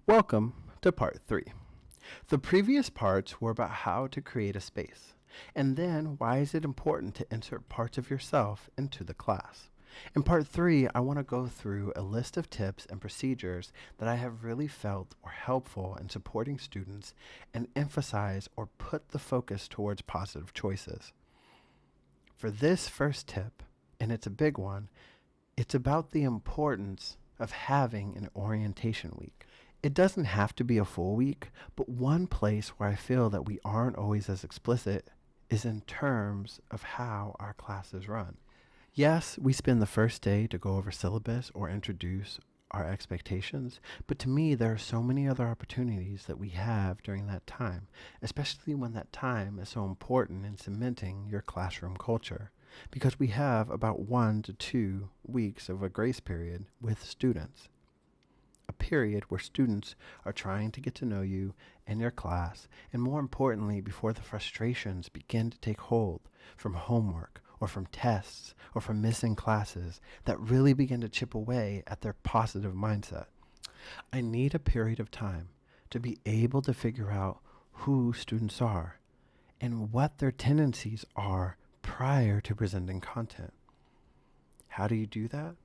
Welcome to part 3. The previous parts were about how to create a space, and then why is it important to insert parts of yourself into the class. In part 3, I want to go through a list of tips and procedures that I have really felt were helpful in supporting students and emphasize or put the focus towards positive choices. For this first tip, and it's a big one, it's about the importance of having an orientation week. It doesn't have to be a full week, but one place where I feel that we aren't always as explicit is in terms of how our classes run. Yes, we spend the first day to go over syllabus or introduce our expectations, but to me, there are so many other opportunities that we have during that time, especially when that time is so important in cementing your classroom culture, because we have about 1 to 2 weeks of a grace period with students. A period where students are trying to get to know you and your class, and more importantly, before the frustrations begin to take hold from homework or from tests or from missing classes that really begin to chip away at their positive mindset. I need a period of time to be able to figure out who students are and what their tendencies are prior to presenting content. How do you do that?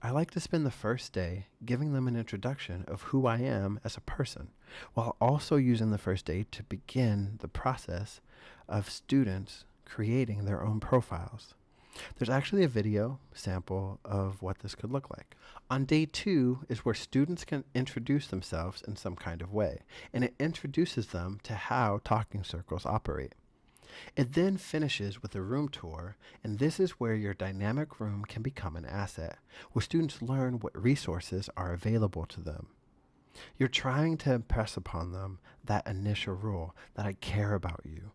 I like to spend the first day giving them an introduction of who I am as a person, while also using the first day to begin the process of students creating their own profiles. There's actually a video sample of what this could look like. On day 2 is where students can introduce themselves in some kind of way, and it introduces them to how talking circles operate. It then finishes with a room tour, and this is where your dynamic room can become an asset, where students learn what resources are available to them. You're trying to impress upon them that initial rule that I care about you.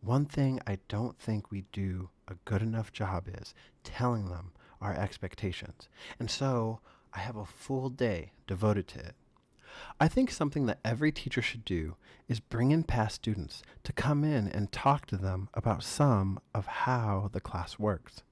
One thing I don't think we do a good enough job is telling them our expectations, and so I have a full day devoted to it. I think something that every teacher should do is bring in past students to come in and talk to them about some of how the class works.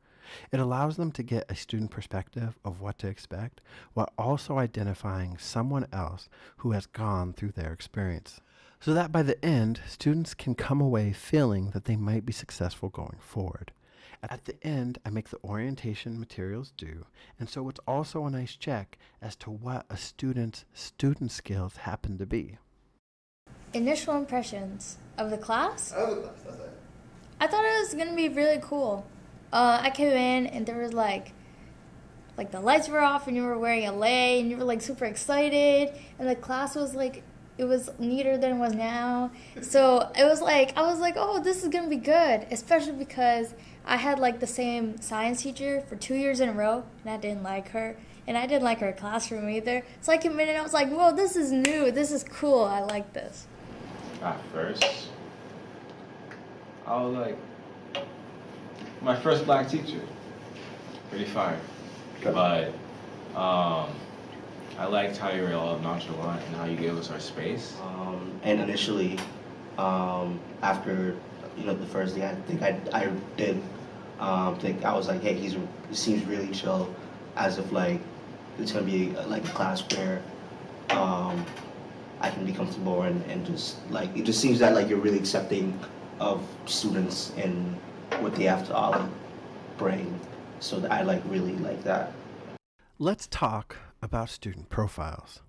It allows them to get a student perspective of what to expect while also identifying someone else who has gone through their experience, so that by the end, students can come away feeling that they might be successful going forward. At the end, I make the orientation materials due, and so it's also a nice check as to what a student's student skills happen to be. Initial impressions of the class? That's it. I thought it was gonna be really cool. I came in and there was like the lights were off and you were wearing a lei and you were like super excited and the class was like it was neater than it was now. So it was like I was like, oh, this is gonna be good, especially because I had like the same science teacher for 2 years in a row and I didn't like her. And I didn't like her classroom either. So I came in and I was like, whoa, this is new. This is cool. I like this. At first, I was like, my first black teacher, pretty fire. But I liked how you were all nonchalant and how you gave us our space. And initially, after the first day, I think I did think I was like, hey, he seems really chill, as if like it's gonna be like a class where I can be comfortable and just like it just seems that like you're really accepting of students and what they have to bring. So that I like really like that. Let's talk about student profiles.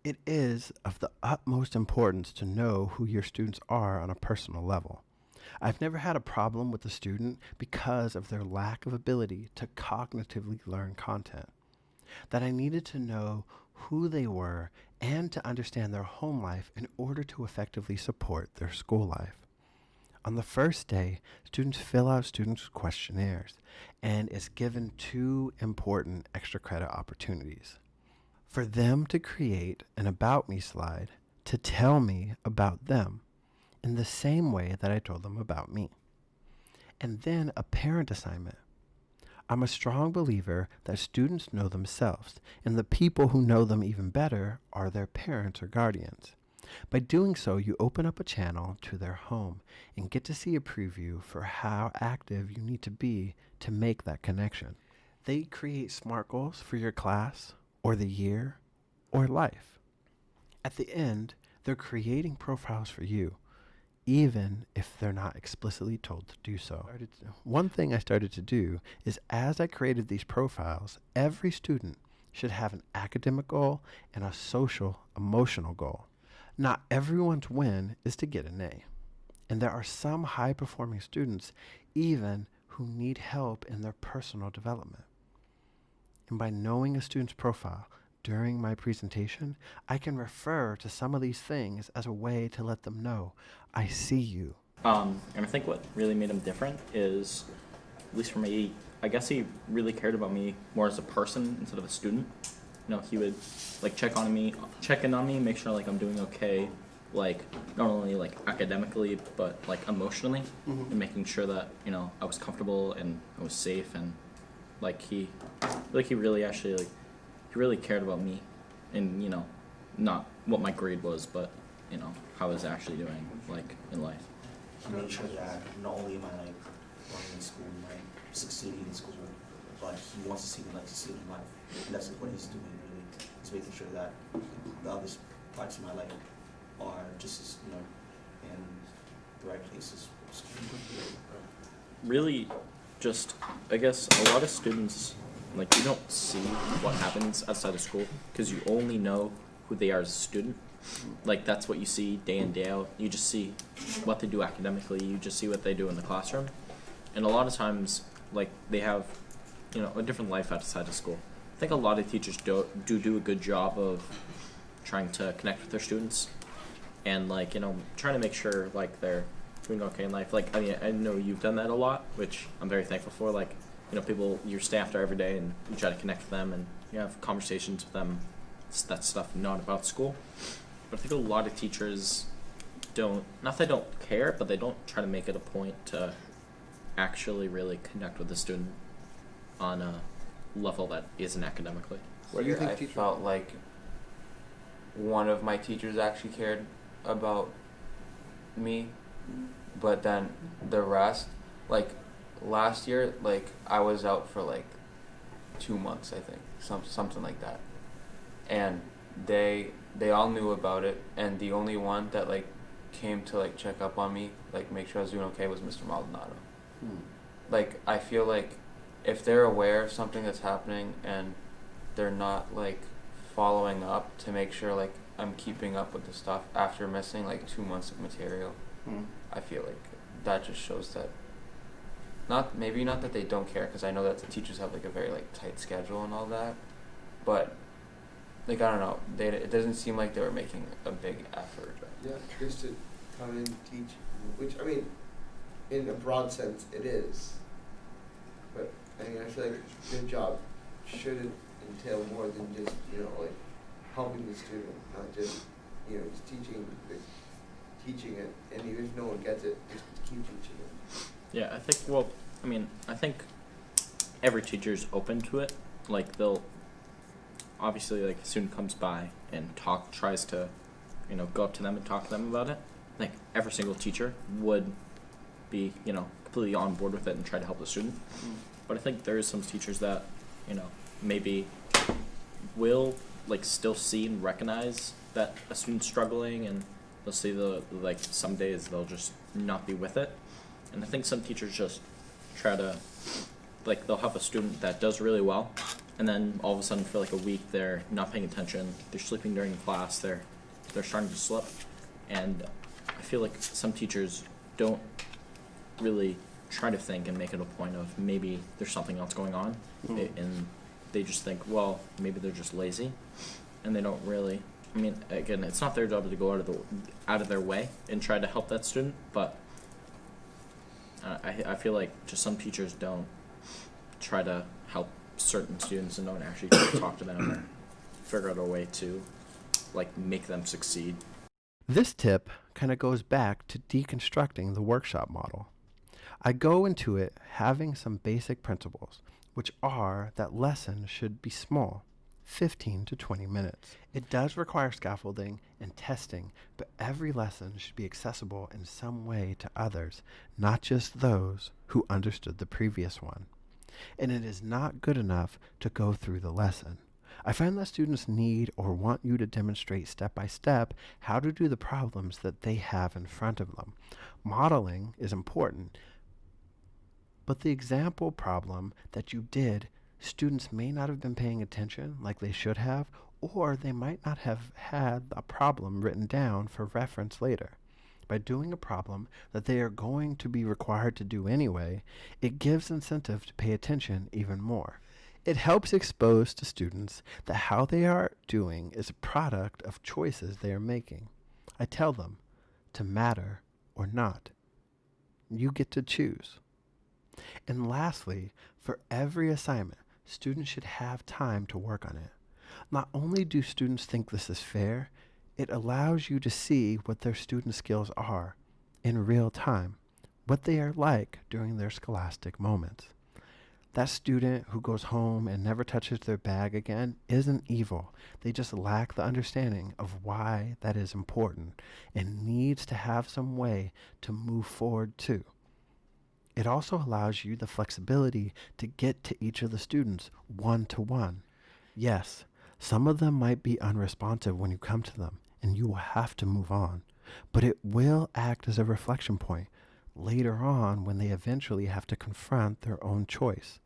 It is of the utmost importance to know who your students are on a personal level. I've never had a problem with a student because of their lack of ability to cognitively learn content. That I needed to know who they were and to understand their home life in order to effectively support their school life. On the first day, students fill out students' questionnaires and is given 2 important extra credit opportunities. For them to create an About Me slide to tell me about them in the same way that I told them about me. And then a parent assignment. I'm a strong believer that students know themselves, and the people who know them even better are their parents or guardians. By doing so, you open up a channel to their home and get to see a preview for how active you need to be to make that connection. They create SMART goals for your class, or the year, or life. At the end, they're creating profiles for you, even if they're not explicitly told to do so. One thing I started to do is as I created these profiles, every student should have an academic goal and a social, emotional goal. Not everyone's win is to get an A. And there are some high-performing students even who need help in their personal development. And by knowing a student's profile during my presentation, I can refer to some of these things as a way to let them know, I see you. And I think what really made him different is, at least for me, I guess he really cared about me more as a person instead of a student. You know, he would like check in on me, make sure like I'm doing okay, like not only like academically but like emotionally, and making sure that, you know, I was comfortable and I was safe, and like he really actually like he really cared about me, and you know, not what my grade was, but you know how I was actually doing like in life. He made sure that not only am I like learning in school, like succeeding in school, but he wants to see me like succeed in life. And that's what he's doing really. He's making sure that the other parts of my life are just as, you know, in the right places. Really, just I guess a lot of students, like, you don't see what happens outside of school because you only know who they are as a student. Like, that's what you see day in, day out. You just see what they do academically. You just see what they do in the classroom. And a lot of times, like, they have, you know, a different life outside of school. I think a lot of teachers do a good job of trying to connect with their students and, like, you know, trying to make sure, like, they're doing okay in life. Like, I mean, I know you've done that a lot, which I'm very thankful for. Like, you know, people you stay after every day and you try to connect with them and you have conversations with them. That stuff not about school. But I think a lot of teachers don't, not that they don't care, but they don't try to make it a point to actually really connect with the student on a level that isn't academically. What do you think? I felt like one of my teachers actually cared about me, but then the rest, like last year, like I was out for like 2 months, I think, something like that, and they all knew about it, and the only one that like came to like check up on me, like make sure I was doing okay, was Mr. Maldonado. Like, I feel like if they're aware of something that's happening and they're not like following up to make sure like I'm keeping up with the stuff after missing like 2 months of material, I feel like that just shows that not that they don't care, because I know that the teachers have like a very like tight schedule and all that, but like, I don't know, it doesn't seem like they were making a big effort. Yeah, just to come in and teach, which, I mean, in a broad sense, it is. But, I mean, I feel like their job should entail more than just, you know, like, helping the student, not just, you know, just teaching it, and even if no one gets it, just keep teaching it. Yeah, I think, well, I mean, I think every teacher's open to it. Like, they'll, obviously, like, a student comes by and tries to, you know, go up to them and talk to them about it. Like, every single teacher would be, you know, completely on board with it and try to help the student. But I think there is some teachers that, you know, maybe will, like, still see and recognize that a student's struggling, and they'll see like, some days they'll just not be with it. And I think some teachers just try to, like, they'll have a student that does really well, and then all of a sudden for like a week they're not paying attention, they're sleeping during class, they're starting to slip. And I feel like some teachers don't really try to think and make it a point of maybe there's something else going on, and they just think, well, maybe they're just lazy, and they don't really, I mean, again, it's not their job to go out of their way and try to help that student, but I feel like just some teachers don't try to help certain students and don't actually try to talk to them or figure out a way to, like, make them succeed. This tip kind of goes back to deconstructing the workshop model. I go into it having some basic principles, which are that lessons should be small, 15 to 20 minutes. It does require scaffolding and testing, but every lesson should be accessible in some way to others, not just those who understood the previous one. And it is not good enough to go through the lesson. I find that students need or want you to demonstrate step by step how to do the problems that they have in front of them. Modeling is important, but the example problem that you did, students may not have been paying attention like they should have, or they might not have had a problem written down for reference later. By doing a problem that they are going to be required to do anyway, it gives incentive to pay attention even more. It helps expose to students that how they are doing is a product of choices they are making. I tell them to matter or not. You get to choose. And lastly, for every assignment, students should have time to work on it. Not only do students think this is fair, it allows you to see what their student skills are in real time, what they are like during their scholastic moments. That student who goes home and never touches their bag again isn't evil. They just lack the understanding of why that is important and needs to have some way to move forward too. It also allows you the flexibility to get to each of the students one-to-one. Yes, some of them might be unresponsive when you come to them, and you will have to move on, but it will act as a reflection point later on when they eventually have to confront their own choice.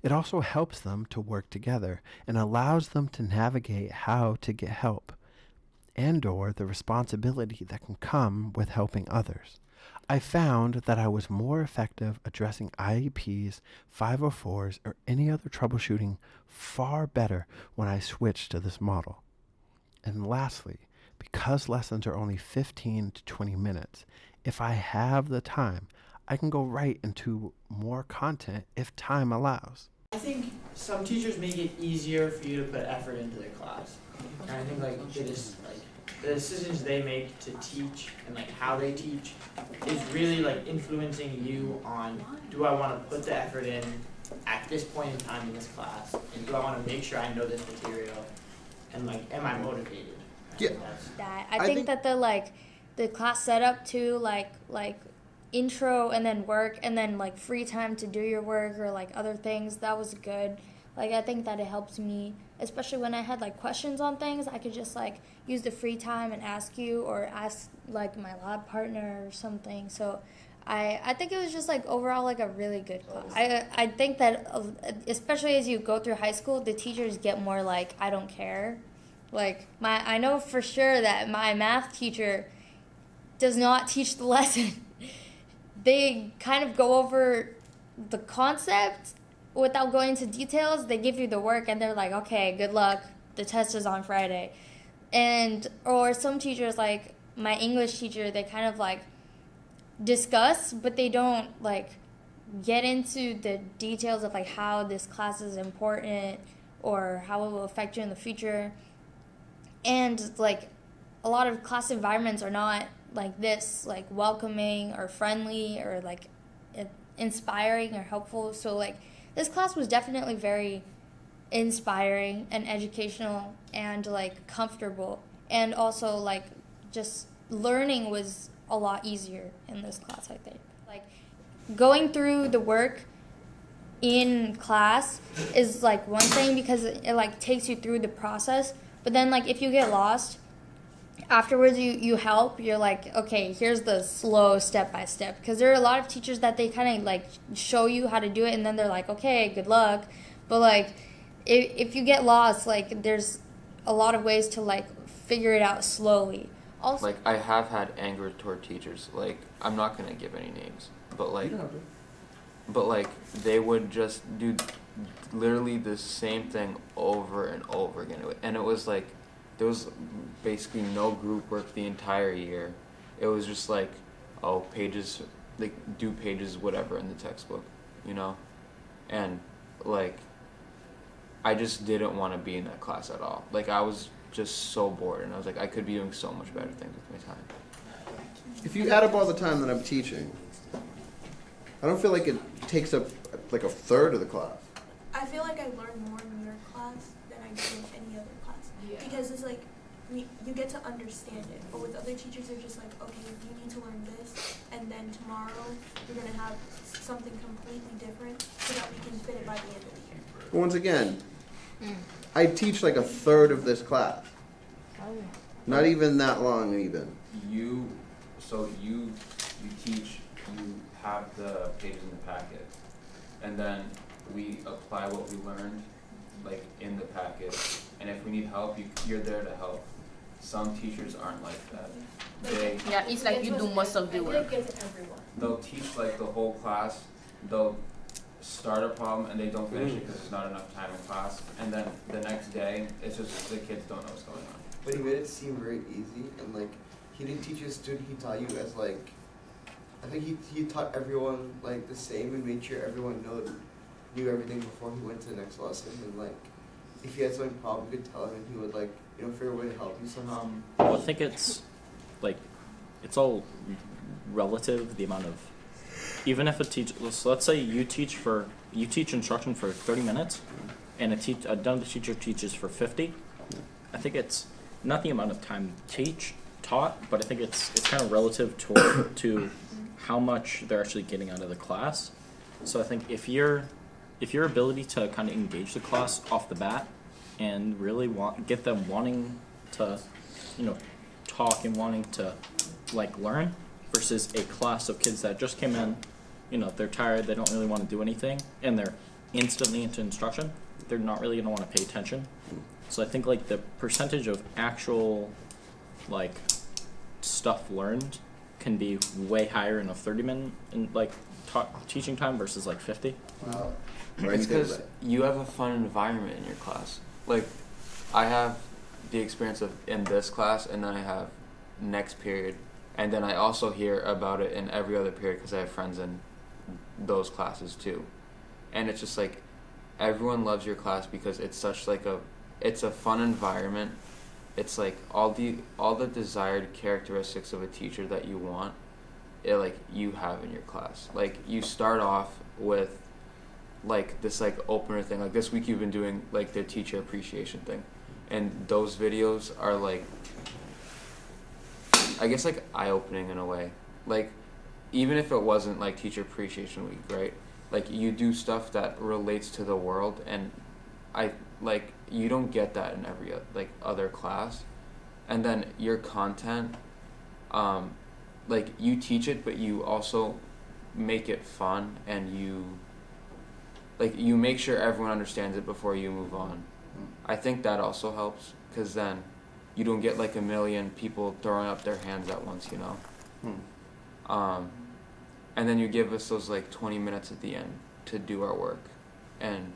It also helps them to work together and allows them to navigate how to get help and/or the responsibility that can come with helping others. I found that I was more effective addressing IEPs, 504s, or any other troubleshooting far better when I switched to this model. And lastly, because lessons are only 15 to 20 minutes, if I have the time, I can go right into more content if time allows. I think some teachers make it easier for you to put effort into their class. And I think the decisions they make to teach and how they teach is really influencing you on, do I want to put the effort in at this point in time in this class, and do I want to make sure I know this material, and am I motivated? Yeah. I think that the class setup too, like intro and then work and then free time to do your work or other things, that was good. I think that it helps me, especially when I had questions on things. I could just use the free time and ask you or ask my lab partner or something. So I think it was just overall a really good class. I think that especially as you go through high school, the teachers get more I don't care. I know for sure that my math teacher does not teach the lesson. They kind of go over the concept without going into details. They give you the work and they're like, okay, good luck. The test is on Friday. Or some teachers, like my English teacher, they kind of discuss, but they don't get into the details of how this class is important or how it will affect you in the future. And a lot of class environments are not like this, welcoming or friendly or inspiring or helpful. So this class was definitely very inspiring and educational and comfortable, and also just learning was a lot easier in this class. I think going through the work in class is one thing because it takes you through the process, but then if you get lost afterwards, you help. You're okay, here's the slow step by step, because there are a lot of teachers that they kind of show you how to do it and then they're okay, good luck. But if you get lost, there's a lot of ways to figure it out slowly. Also, I have had anger toward teachers. I'm not gonna give any names, but they would just do literally the same thing over and over again, and it was there was basically no group work the entire year. It was just pages, do pages whatever in the textbook, and I just didn't want to be in that class at all. I was just so bored, and I was I could be doing so much better things with my time. If you add up all the time that I'm teaching, I don't feel like it takes up a third of the class. I feel like I learn more in your class than I do in any other class. Yeah. Because it's you get to understand it. But with other teachers, they're just okay, you need to learn this, and then tomorrow you're going to have something completely different so that we can fit it by the end of the year. Once again, I teach like a third of this class. Not even that long even. You teach, you have the pages in the packet, and then we apply what we learned like in the packet, and if we need help, you're there to help. Some teachers aren't like that. Yeah, it's like you do most of the work. They'll teach like the whole class, they'll start a problem and they don't finish it because there's not enough time in class, and then the next day it's just the kids don't know what's going on. But he made it seem very easy, and like he didn't teach you a student, he taught you as like, I think he taught everyone like the same and made sure everyone knew everything before he went to the next lesson, and like if he had some problem you could tell him and he would like, you know, figure a way to help you somehow. Well, I think it's like, it's all relative, the amount of, even if a teacher, so let's say you teach instruction for 30 minutes and another teacher teaches for 50. I think it's not the amount of time taught, but I think it's kind of relative to how much they're actually getting out of the class. So I think if your ability to kind of engage the class off the bat and really get them wanting to, talk and wanting to like learn, versus a class of kids that just came in, they're tired, they don't really want to do anything, and they're instantly into instruction, they're not really going to want to pay attention. So I think like the percentage of actual like stuff learned can be way higher in a 30-minute teaching time versus like 50. Wow. It's because you have a fun environment in your class. Like, I have the experience of in this class, and then I have next period, and then I also hear about it in every other period because I have friends in those classes too. And it's just like everyone loves your class because it's such like it's a fun environment. It's like all the desired characteristics of a teacher that you want, you have in your class. Like, you start off with like this like opener thing. Like this week you've been doing like the teacher appreciation thing, and those videos are like, I guess, like eye-opening in a way. Like, even if it wasn't like teacher appreciation week, right? Like, you do stuff that relates to the world, and you don't get that in every like other class. And then your content, like you teach it, but you also make it fun, and you make sure everyone understands it before you move on. I think that also helps, because then you don't get like a million people throwing up their hands at once, and then you give us those like 20 minutes at the end to do our work, and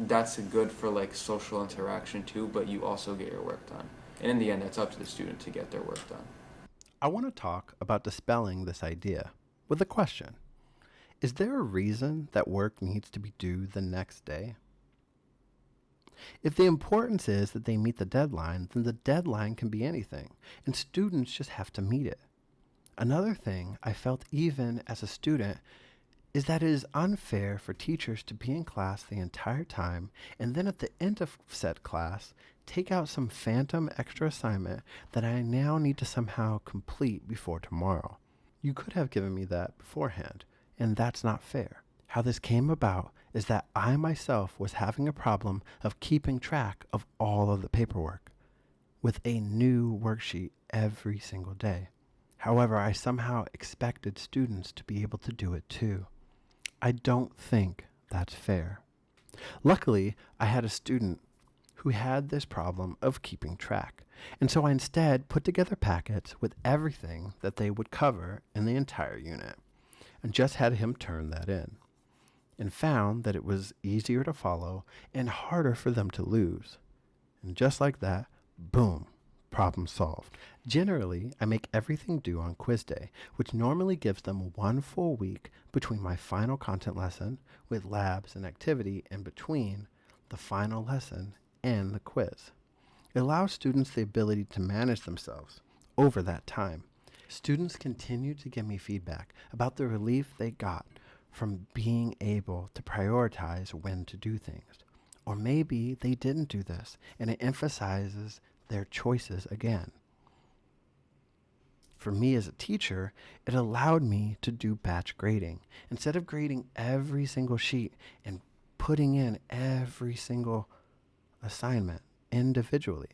that's good for like social interaction too, but you also get your work done. And in the end, it's up to the student to get their work done. I want to talk about dispelling this idea with a question. Is there a reason that work needs to be due the next day? If the importance is that they meet the deadline, then the deadline can be anything, and students just have to meet it. Another thing I felt even as a student is that it is unfair for teachers to be in class the entire time and then at the end of said class take out some phantom extra assignment that I now need to somehow complete before tomorrow. You could have given me that beforehand, and that's not fair. How this came about is that I myself was having a problem of keeping track of all of the paperwork with a new worksheet every single day. However, I somehow expected students to be able to do it too. I don't think that's fair. Luckily, I had a student who had this problem of keeping track, and so I instead put together packets with everything that they would cover in the entire unit, and just had him turn that in, and found that it was easier to follow and harder for them to lose. And just like that, boom, problem solved. Generally, I make everything due on quiz day, which normally gives them 1 full week between my final content lesson with labs and activity and between the final lesson and the quiz. It allows students the ability to manage themselves over that time. Students continue to give me feedback about the relief they got from being able to prioritize when to do things. Or maybe they didn't do this, and it emphasizes their choices again. For me as a teacher, it allowed me to do batch grading. Instead of grading every single sheet and putting in every single assignment individually.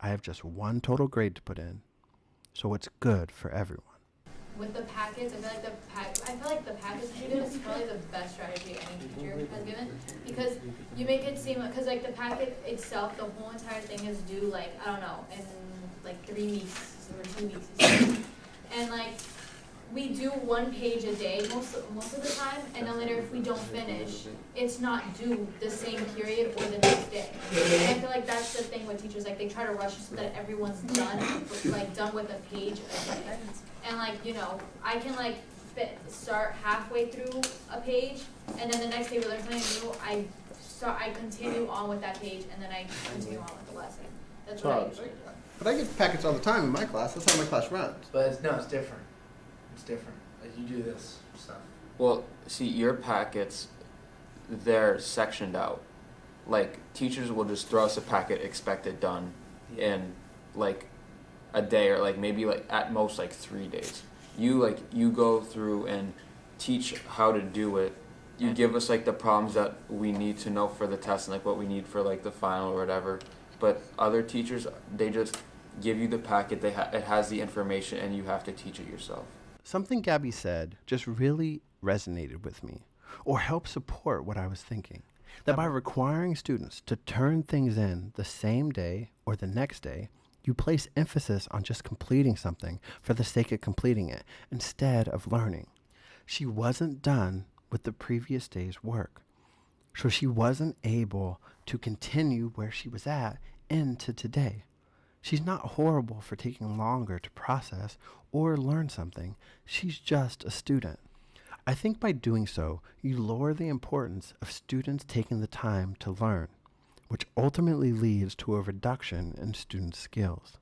I have just one total grade to put in, so it's good for everyone. With the packets, I feel like the packets you do is probably the best strategy any teacher has given, because you make it seem because like the packet itself, the whole entire thing is due like I don't know in like 3 weeks or 2 weeks, and like we do 1 page a day most of the time, and then later if we don't finish, it's not due the same period or the next day. And I feel like that's the thing with teachers, like they try to rush so that everyone's done with a page a day. And like, you know, I can like start halfway through a page, and then the next day we learn something new, I continue on with that page, and then I continue on with the lesson. That's what I usually do. But I get packets all the time in my class. That's how my class runs. But it's different. It's different. Like you do this stuff. Well, see, your packets, they're sectioned out. Like, teachers will just throw us a packet, expect it done in, like, a day or, like, maybe, like, at most, like, 3 days. You go through and teach how to do it. You give us, like, the problems that we need to know for the test and, like, what we need for, like, the final or whatever. But other teachers, they just give you the packet. It has the information, and you have to teach it yourself. Something Gabby said just really resonated with me, or helped support what I was thinking. That by requiring students to turn things in the same day or the next day, you place emphasis on just completing something for the sake of completing it instead of learning. She wasn't done with the previous day's work, so she wasn't able to continue where she was at into today. She's not horrible for taking longer to process or learn something. She's just a student. I think by doing so, you lower the importance of students taking the time to learn, which ultimately leads to a reduction in student skills.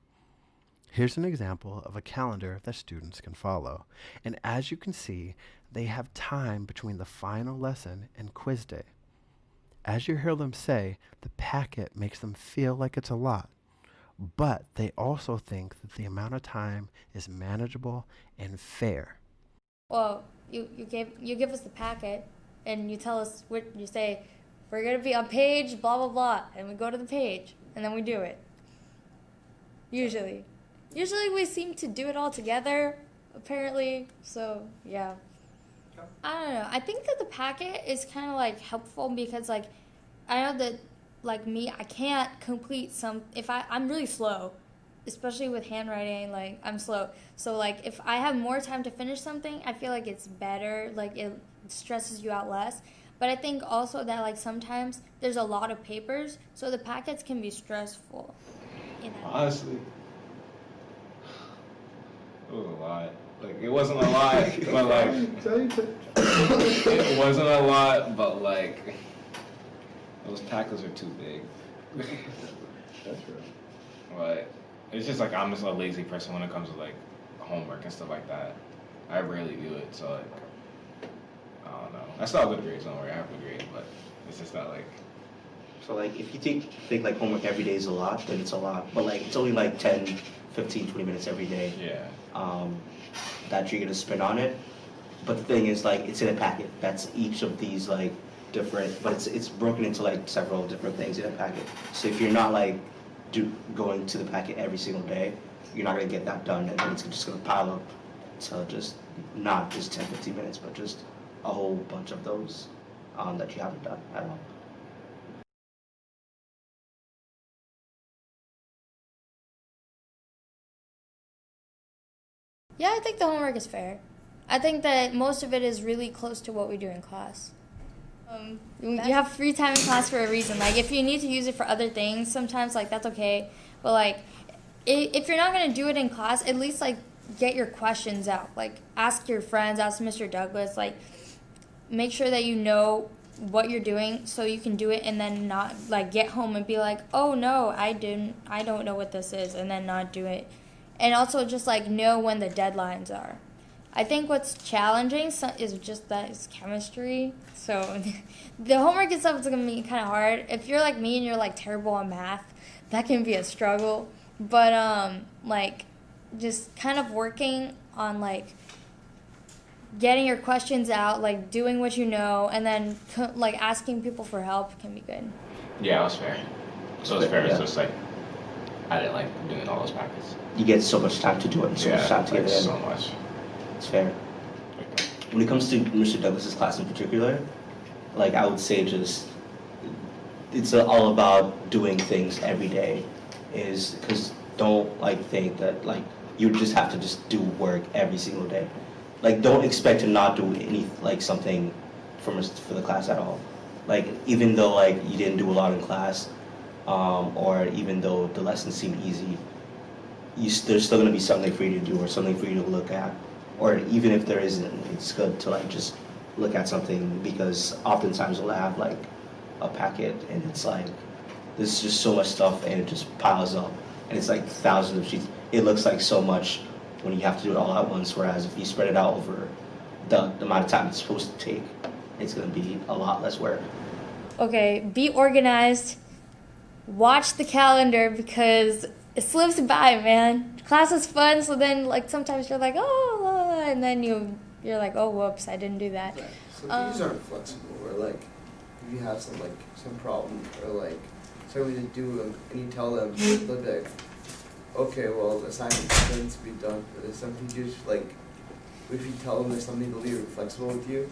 Here's an example of a calendar that students can follow. And as you can see, they have time between the final lesson and quiz day. As you hear them say, the packet makes them feel like it's a lot. But they also think that the amount of time is manageable and fair. Well, you give us the packet, and you tell us you say, we're gonna be on page blah blah blah, and we go to the page, and then we do it. Usually we seem to do it all together, apparently. So yeah, I don't know. I think that the packet is kind of like helpful because like I know that. Like me, I can't complete I'm really slow, especially with handwriting, like I'm slow. So like if I have more time to finish something, I feel like it's better, like it stresses you out less. But I think also that like sometimes there's a lot of papers, so the packets can be stressful. You know? Honestly, it was a lot. Like, it wasn't a lot, but like, it wasn't a lot, but like, those packets are too big. That's true. But it's just like, I'm just a lazy person when it comes to like homework and stuff like that. I rarely do it, so like, I don't know. I still have good grades, don't worry, I have good grades, but it's just not like. So like, if you think like homework every day is a lot, then it's a lot. But like, it's only like 10, 15, 20 minutes every day. Yeah. That you're gonna spend on it. But the thing is, like, it's in a packet. That's each of these like different, but it's broken into like several different things in a packet. So if you're not like going to the packet every single day, you're not gonna get that done, and then it's just gonna pile up to just not just 10, 15 minutes, but just a whole bunch of those that you haven't done at all. Yeah, I think the homework is fair. I think that most of it is really close to what we do in class. You have free time in class for a reason. Like, if you need to use it for other things, sometimes, like, that's okay. But, like, if you're not going to do it in class, at least, like, get your questions out. Like, ask your friends, ask Mr. Douglas. Like, make sure that you know what you're doing so you can do it and then not, like, get home and be like, oh, no, I don't know what this is, and then not do it. And also just, like, know when the deadlines are. I think what's challenging is just that it's chemistry. So the homework itself is going to be kind of hard. If you're like me and you're, like, terrible on math, that can be a struggle. But, like, just kind of working on, like, getting your questions out, like, doing what you know, and then, like, asking people for help can be good. Yeah, it was fair. So it was fair. Yeah. It's just like I didn't like doing all those packets. You get so much time to do it, and so much time to like get it in. so much. It's fair. When it comes to Mr. Douglas's class in particular, like I would say just it's all about doing things every day. Is because don't like think that like you just have to just do work every single day. Like don't expect to not do any like something for the class at all. Like even though like you didn't do a lot in class, or even though the lessons seemed easy, there's still gonna be something for you to do or something for you to look at. Or even if there isn't, it's good to like just look at something because oftentimes we'll have like a packet and it's like there's just so much stuff and it just piles up and it's like thousands of sheets. It looks like so much when you have to do it all at once, whereas if you spread it out over the amount of time it's supposed to take, it's gonna be a lot less work. Okay, be organized. Watch the calendar because it slips by, man. Class is fun, so then like sometimes you're like, oh, and then you're like, oh, whoops, I didn't do that. Right. So these aren't flexible. Or like, if you have some problem or like something to do, and you tell them, they'll be like, okay, well, the assignment needs to be done. But there's some teachers like, if you tell them there's something, they'll be flexible with you.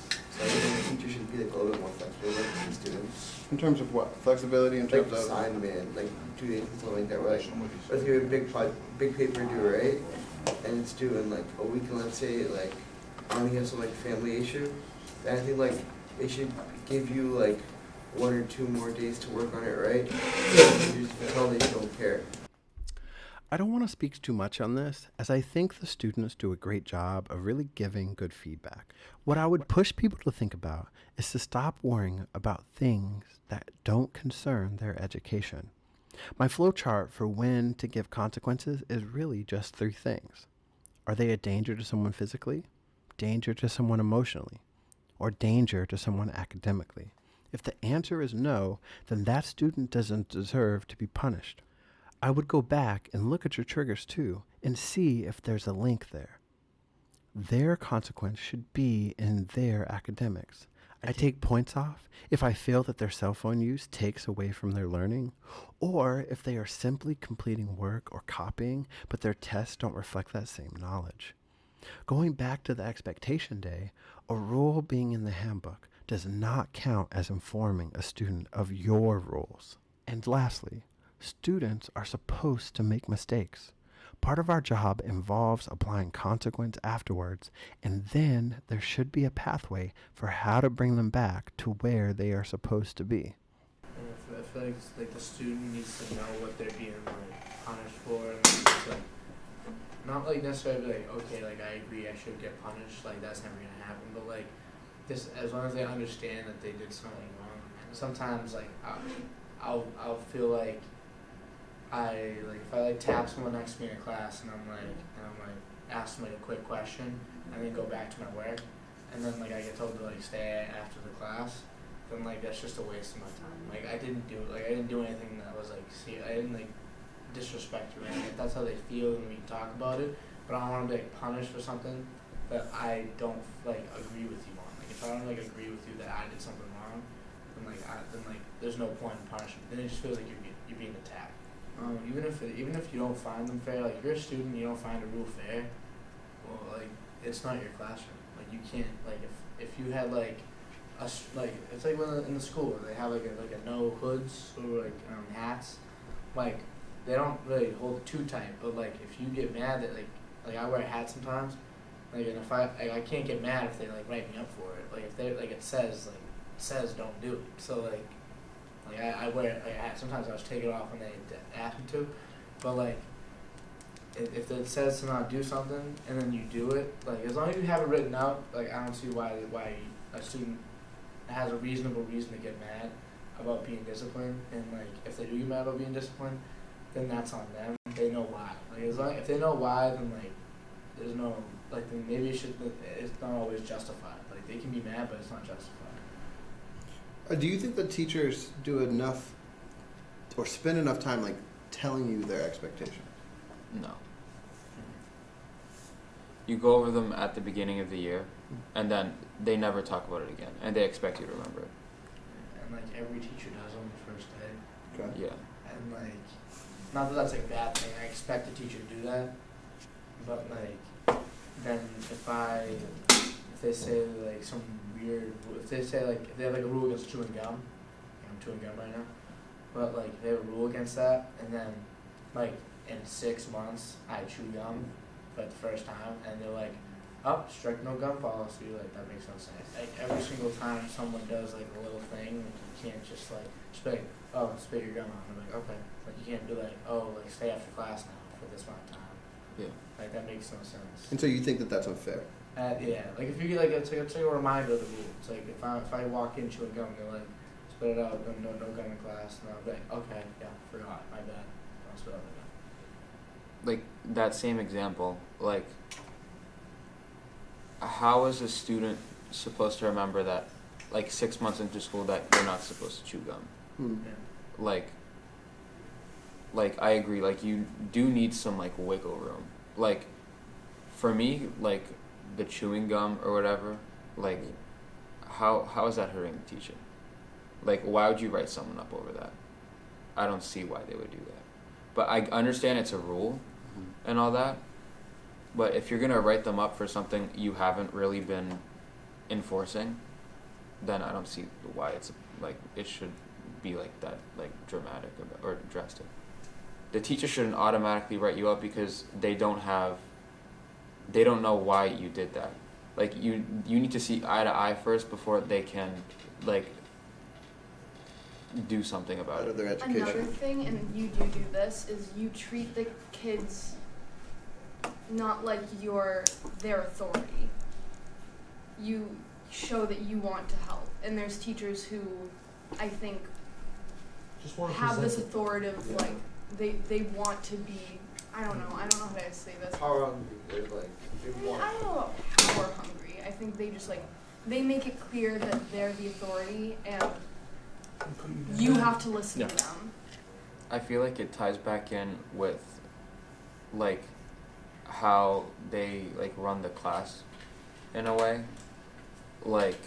So I think the teacher should be like a little bit more flexible with the students. In terms of what? Flexibility in terms Like of assignment, like due dates and something like that. Right? Let's give a big paper due, right? And it's due in like a week, and let's say like I only have some like family issue. Then I think like they should give you like 1 or 2 more days to work on it, right? You just tell them you don't care. I don't want to speak too much on this, as I think the students do a great job of really giving good feedback. What I would push people to think about is to stop worrying about things that don't concern their education. My flowchart for when to give consequences is really just 3 things. Are they a danger to someone physically, danger to someone emotionally, or danger to someone academically? If the answer is no, then that student doesn't deserve to be punished. I would go back and look at your triggers too and see if there's a link there. Their consequence should be in their academics. I take points off if I feel that their cell phone use takes away from their learning, or if they are simply completing work or copying, but their tests don't reflect that same knowledge. Going back to the expectation day, a rule being in the handbook does not count as informing a student of your rules. And lastly, students are supposed to make mistakes. Part of our job involves applying consequence afterwards, and then there should be a pathway for how to bring them back to where they are supposed to be. I feel like the student needs to know what they're being like punished for, and it's like not like necessarily like okay, like I agree I should get punished, like that's never gonna happen, but like this as long as they understand that they did something wrong. And sometimes like I'll feel like if I like tap someone next to me in a class and I'm like ask them like a quick question and then go back to my work and then like I get told to like stay after the class, then like that's just a waste of my time. Like I didn't do anything that was like I didn't like disrespect you or anything. If that's how they feel, then we can talk about it. But I don't want to be like punished for something that I don't like agree with you on. Like if I don't like agree with you that I did something wrong, then there's no point in punishment. Then it just feels like you're being attacked. Even if you don't find them fair, like if you're a student and you don't find a rule fair, well, like it's not your classroom. Like you can't like if you had like it's like when in the school they have like a no hoods or like hats, like they don't really hold it too tight. But like if you get mad that like I wear a hat sometimes, like and if I can't get mad if they like write me up for it. Like if they like it says don't do it. So like I wear a hat. Sometimes I just take it off when they ask me to, but like if it says to not do something and then you do it, like as long as you have it written out, like I don't see why a student has a reasonable reason to get mad about being disciplined. And like if they do get mad about being disciplined, then that's on them. They know why. Like if they know why, then like there's no like then maybe it's not always justified. Like they can be mad, but it's not justified. Do you think that teachers do enough or spend enough time like telling you their expectations? No. You go over them at the beginning of the year, and then they never talk about it again, and they expect you to remember it. and like every teacher does on the first day. Okay. Yeah. And like, not that that's like a bad thing. I expect a teacher to do that, but like, then if they say like some weird, if they say like if they have like a rule against chewing gum, I'm chewing gum right now, but like if they have a rule against that, and then like in 6 months I chew gum for the first time, and they're like, oh, strict no gum policy, like that makes no sense. Like every single time someone does like a little thing, like, you can't just like like, oh, spit your gum out. I'm like, okay. Like you can't be like, oh, like stay after class now for this amount of time. Yeah. Like that makes no sense. And so you think that that's unfair? Yeah. Like if you get like it's like a reminder of the rule. It's like if I walk in chewing gum, they're like, spit it out, no gum in class, and I'll be like, okay, yeah, forgot, my bad. I'll spit out the gum. Like that same example, like how is a student supposed to remember that like 6 months into school that they're not supposed to chew gum? Yeah. Like I agree, like you do need some like wiggle room. Like for me, like the chewing gum or whatever, like how is that hurting the teacher? Like why would you write someone up over that? I don't see why they would do that. But I understand it's a rule and all that. But if you're gonna write them up for something you haven't really been enforcing, then I don't see why it's like it should be like that, like dramatic or drastic. The teacher shouldn't automatically write you up because they don't know why you did that. Like you need to see eye to eye first before they can like do something about it. Their education. Another thing, and you do this, is you treat the kids not like you're their authority. You show that you want to help, and there's teachers who I think have this authoritative, like they want to be. I don't know how to say this. Power hungry. They're like they want. I don't know about power hungry. I think they just like they make it clear that they're the authority and you have to listen to them. I feel like it ties back in with like how they like run the class in a way. Like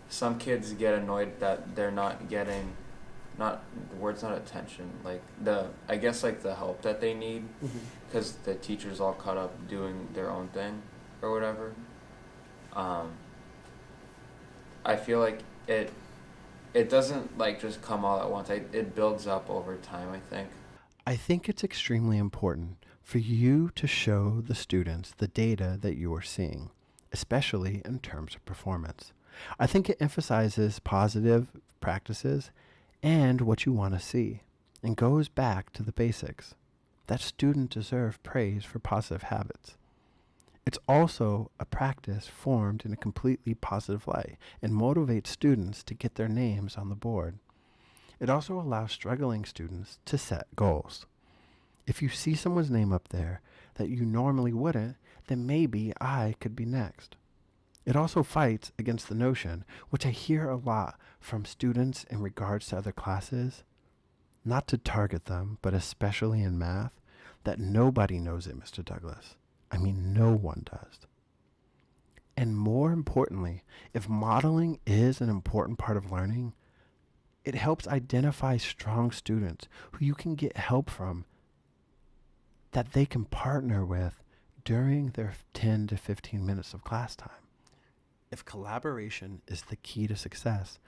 some kids get annoyed that they're not getting the word's not attention, like I guess like the help that they need because the teacher's all caught up doing their own thing or whatever. I feel like it doesn't like just come all at once. It builds up over time, I think. I think it's extremely important for you to show the students the data that you are seeing, especially in terms of performance. I think it emphasizes positive practices and what you want to see, and goes back to the basics. That students deserve praise for positive habits. It's also a practice formed in a completely positive light and motivates students to get their names on the board. It also allows struggling students to set goals. If you see someone's name up there that you normally wouldn't, then maybe I could be next. It also fights against the notion, which I hear a lot from students in regards to other classes, not to target them, but especially in math, that nobody knows it, Mr. Douglas. I mean, no one does. And more importantly, if modeling is an important part of learning, it helps identify strong students who you can get help from that they can partner with during their 10 to 15 minutes of class time. If collaboration is the key to success,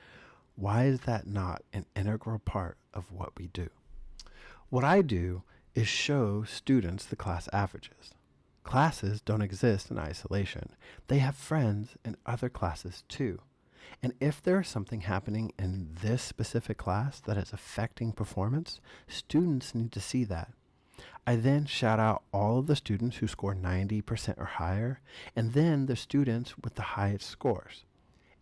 why is that not an integral part of what we do? What I do is show students the class averages. Classes don't exist in isolation. They have friends in other classes too. And if there is something happening in this specific class that is affecting performance, students need to see that. I then shout out all of the students who score 90% or higher, and then the students with the highest scores,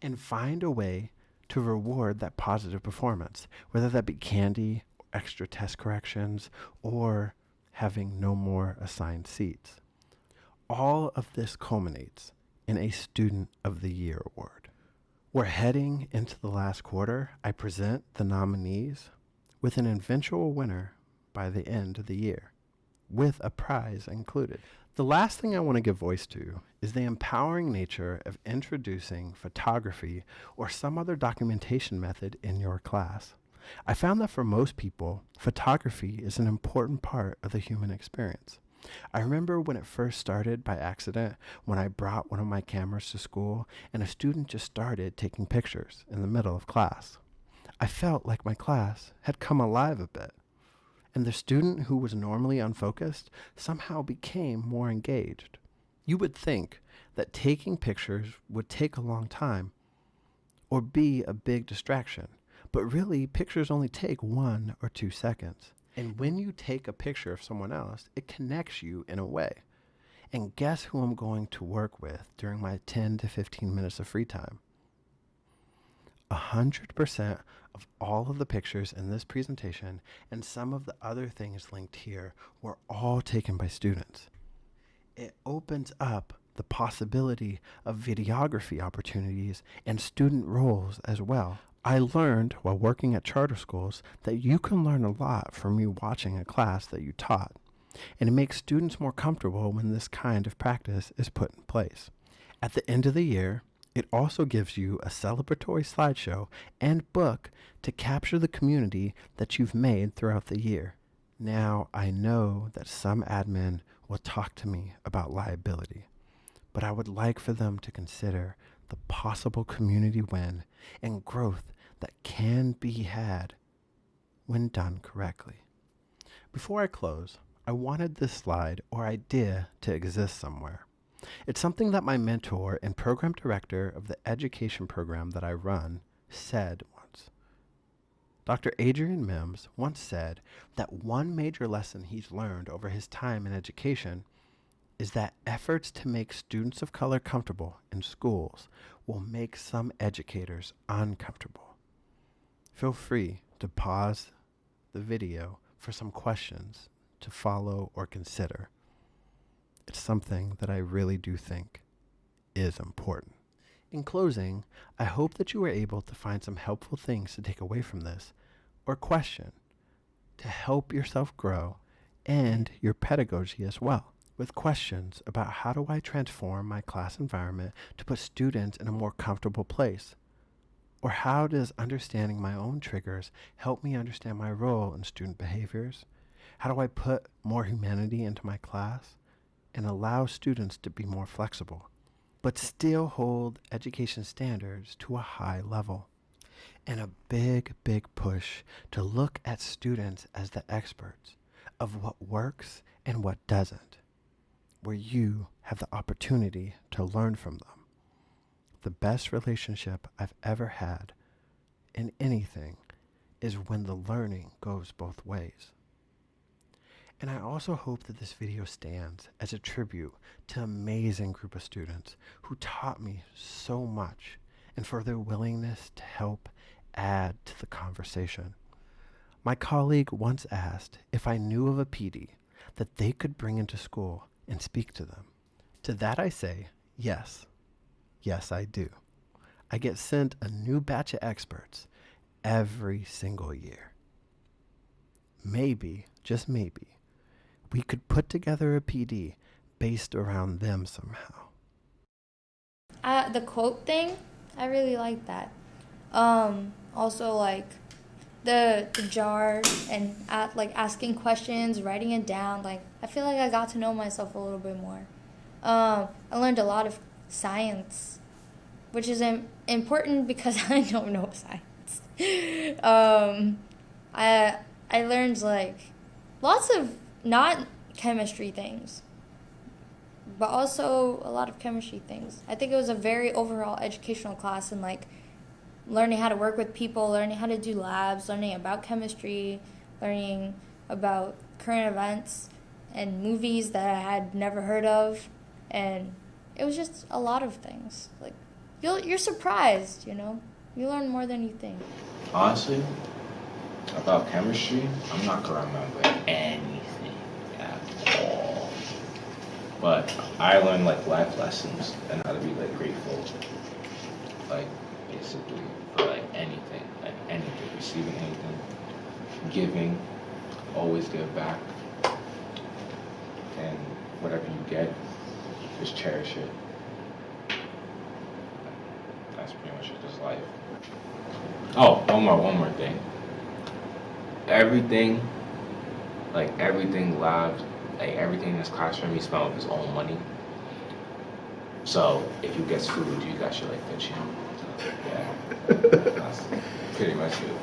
and find a way to reward that positive performance, whether that be candy, extra test corrections, or having no more assigned seats. All of this culminates in a Student of the Year award. We're heading into the last quarter. I present the nominees with an eventual winner by the end of the year. with a prize included. The last thing I want to give voice to is the empowering nature of introducing photography or some other documentation method in your class. I found that for most people, photography is an important part of the human experience. I remember when it first started by accident when I brought one of my cameras to school and a student just started taking pictures in the middle of class. I felt like my class had come alive a bit, and the student who was normally unfocused somehow became more engaged. You would think that taking pictures would take a long time or be a big distraction, but really pictures only take 1 or 2 seconds. And when you take a picture of someone else, it connects you in a way. And guess who I'm going to work with during my 10 to 15 minutes of free time? 100% of all of the pictures in this presentation and some of the other things linked here were all taken by students. It opens up the possibility of videography opportunities and student roles as well. I learned while working at charter schools that you can learn a lot from you watching a class that you taught, and it makes students more comfortable when this kind of practice is put in place. At the end of the year, it also gives you a celebratory slideshow and book to capture the community that you've made throughout the year. Now, I know that some admin will talk to me about liability, but I would like for them to consider the possible community win and growth that can be had when done correctly. Before I close, I wanted this slide or idea to exist somewhere. It's something that my mentor and program director of the education program that I run said once. Dr. Adrian Mims once said that one major lesson he's learned over his time in education is that efforts to make students of color comfortable in schools will make some educators uncomfortable. Feel free to pause the video for some questions to follow or consider. It's something that I really do think is important. In closing, I hope that you were able to find some helpful things to take away from this or question to help yourself grow and your pedagogy as well, with questions about how do I transform my class environment to put students in a more comfortable place? Or how does understanding my own triggers help me understand my role in student behaviors? How do I put more humanity into my class and allow students to be more flexible, but still hold education standards to a high level? And a big, big push to look at students as the experts of what works and what doesn't, where you have the opportunity to learn from them. The best relationship I've ever had in anything is when the learning goes both ways. And I also hope that this video stands as a tribute to an amazing group of students who taught me so much and for their willingness to help add to the conversation. My colleague once asked if I knew of a PD that they could bring into school and speak to them. To that I say, yes. Yes, I do. I get sent a new batch of experts every single year. Maybe, just maybe, we could put together a PD based around them somehow. The quote thing, I really like that. Also, like, the jar and asking questions, writing it down. Like, I feel like I got to know myself a little bit more. I learned a lot of science, which is important because I don't know science. I learned like lots of not chemistry things, but also a lot of chemistry things. I think it was a very overall educational class, and like learning how to work with people, learning how to do labs, learning about chemistry, learning about current events and movies that I had never heard of, and it was just a lot of things. Like you're surprised, you know. You learn more than you think. Honestly, about chemistry, I'm not gonna remember anything at all. But I learned like life lessons and how to be like grateful, like basically for like anything, receiving anything, giving, always give back. whatever you get, just cherish it. That's pretty much it, just life. Oh, one more thing. Everything lab, like everything in this classroom, he spent with his own money. So if you get food, you got your like the chin. Yeah, that's pretty much it.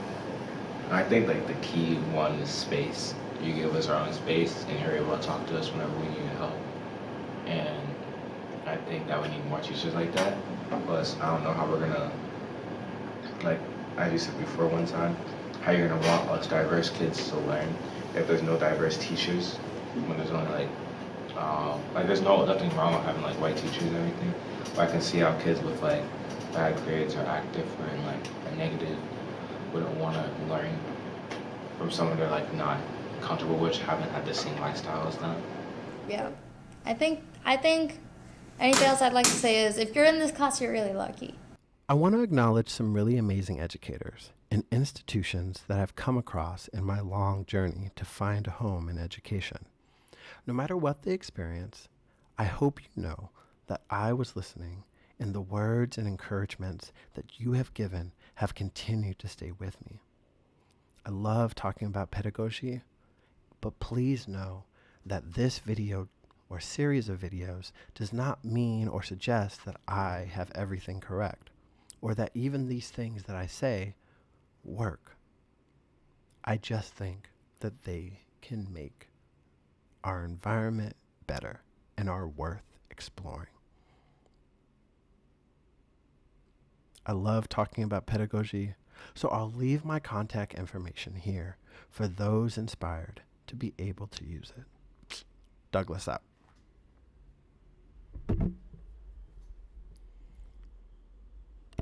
I think like the key one is space. You give us our own space, and you're able to talk to us whenever we need help. And I think that we need more teachers like that. Plus, I don't know how we're gonna, like, as you said before one time, how you're gonna want us diverse kids to learn if there's no diverse teachers, when there's only like there's nothing wrong with having like white teachers and everything, but I can see how kids with like bad grades or active or in like a negative wouldn't want to learn from someone they're like not comfortable with, haven't had the same lifestyle as them. Yeah. I think anything else I'd like to say is if you're in this class, you're really lucky. I want to acknowledge some really amazing educators and institutions that I've come across in my long journey to find a home in education. No matter what the experience, I hope you know that I was listening, and the words and encouragements that you have given have continued to stay with me. I love talking about pedagogy, but please know that this video or series of videos does not mean or suggest that I have everything correct, or that even these things that I say work. I just think that they can make our environment better and are worth exploring. I love talking about pedagogy, so I'll leave my contact information here for those inspired to be able to use it. Douglas out.